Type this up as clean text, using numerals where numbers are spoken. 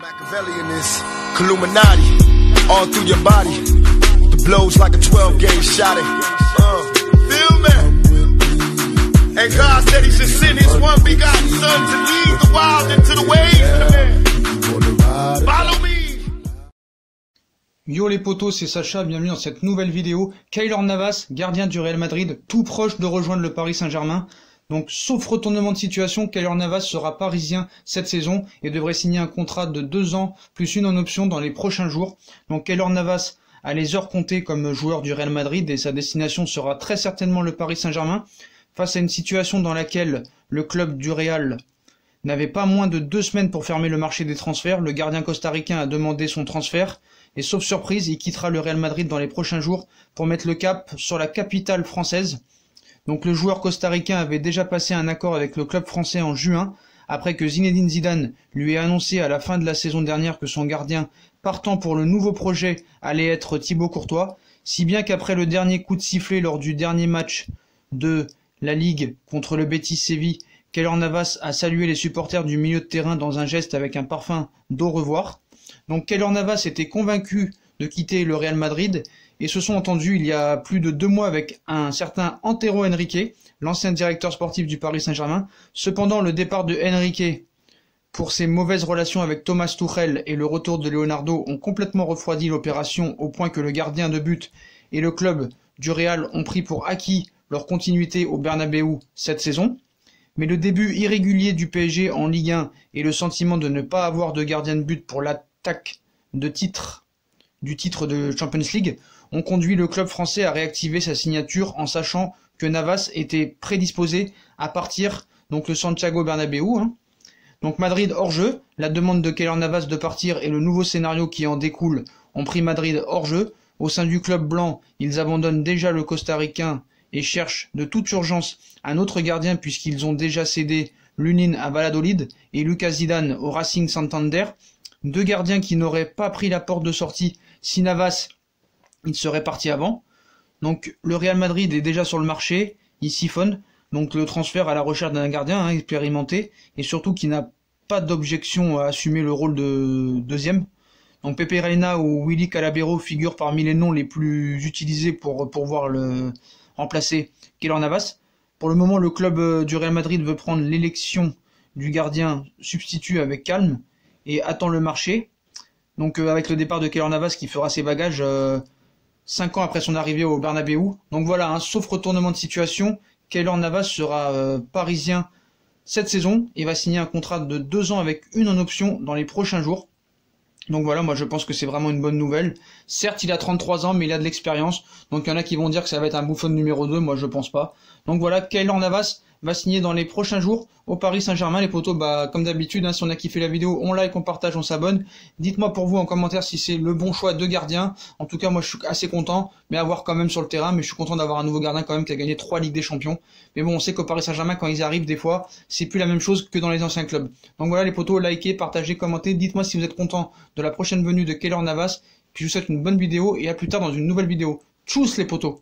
Machiavelli in this Illuminati, all through your body. The blows like a 12-gauge shot. Feel me? And God said He should send His one begotten Son to lead the wild into the ways. Follow me. Yo les potos, c'est Sacha, bienvenue dans cette nouvelle vidéo. Keylor Navas, gardien du Real Madrid, tout proche de rejoindre le Paris Saint-Germain. Donc, sauf retournement de situation, Keylor Navas sera parisien cette saison et devrait signer un contrat de 2 ans plus une en option dans les prochains jours. Donc, Keylor Navas a les heures comptées comme joueur du Real Madrid et sa destination sera très certainement le Paris Saint-Germain. Face à une situation dans laquelle le club du Real n'avait pas moins de 2 semaines pour fermer le marché des transferts, le gardien costaricain a demandé son transfert. Et sauf surprise, il quittera le Real Madrid dans les prochains jours pour mettre le cap sur la capitale française. Donc le joueur costaricain avait déjà passé un accord avec le club français en juin, après que Zinedine Zidane lui ait annoncé à la fin de la saison dernière que son gardien partant pour le nouveau projet allait être Thibaut Courtois, si bien qu'après le dernier coup de sifflet lors du dernier match de la Ligue contre le Betis Séville, Keylor Navas a salué les supporters du milieu de terrain dans un geste avec un parfum d'au revoir. Donc Keylor Navas était convaincu de quitter le Real Madrid et se sont entendus il y a plus de 2 mois avec un certain Antero Henrique, l'ancien directeur sportif du Paris Saint-Germain. Cependant, le départ de Henrique pour ses mauvaises relations avec Thomas Tuchel et le retour de Leonardo ont complètement refroidi l'opération au point que le gardien de but et le club du Real ont pris pour acquis leur continuité au Bernabéu cette saison. Mais le début irrégulier du PSG en Ligue 1 et le sentiment de ne pas avoir de gardien de but pour l'attaque du titre de Champions League ont conduit le club français à réactiver sa signature en sachant que Navas était prédisposé à partir, donc le Santiago Bernabéu. Donc Madrid hors jeu, la demande de Keylor Navas de partir et le nouveau scénario qui en découle ont pris Madrid hors jeu. Au sein du club blanc, ils abandonnent déjà le costaricain et cherchent de toute urgence un autre gardien puisqu'ils ont déjà cédé Lunin à Valladolid et Lucas Zidane au Racing Santander. 2 gardiens qui n'auraient pas pris la porte de sortie si Navas il serait parti avant. Donc le Real Madrid est déjà sur le marché, il siphonne. Donc le transfert à la recherche d'un gardien expérimenté et surtout qui n'a pas d'objection à assumer le rôle de deuxième. Donc Pepe Reina ou Willy Calabero figurent parmi les noms les plus utilisés pour pouvoir le remplacer Keylor Navas. Pour le moment, le club du Real Madrid veut prendre l'élection du gardien substitut avec calme et attend le marché. Donc avec le départ de Keylor Navas qui fera ses bagages 5 ans après son arrivée au Bernabéu. Donc voilà, sauf retournement de situation, Keylor Navas sera parisien cette saison et va signer un contrat de 2 ans avec une en option dans les prochains jours. Donc voilà, moi je pense que c'est vraiment une bonne nouvelle. Certes, il a 33 ans, mais il a de l'expérience. Donc il y en a qui vont dire que ça va être un bouffon numéro 2, moi je pense pas. Donc voilà, Keylor Navas va signer dans les prochains jours au Paris Saint-Germain. Les potos, comme d'habitude, si on a kiffé la vidéo, on like, on partage, on s'abonne. Dites-moi pour vous en commentaire si c'est le bon choix de gardien. En tout cas, moi je suis assez content, mais à voir quand même sur le terrain. Mais je suis content d'avoir un nouveau gardien quand même qui a gagné 3 Ligues des Champions. Mais bon, on sait qu'au Paris Saint-Germain, quand ils arrivent, des fois, c'est plus la même chose que dans les anciens clubs. Donc voilà les potos, likez, partagez, commentez. Dites-moi si vous êtes content de la prochaine venue de Keylor Navas. Puis je vous souhaite une bonne vidéo et à plus tard dans une nouvelle vidéo. Tchuss les potos.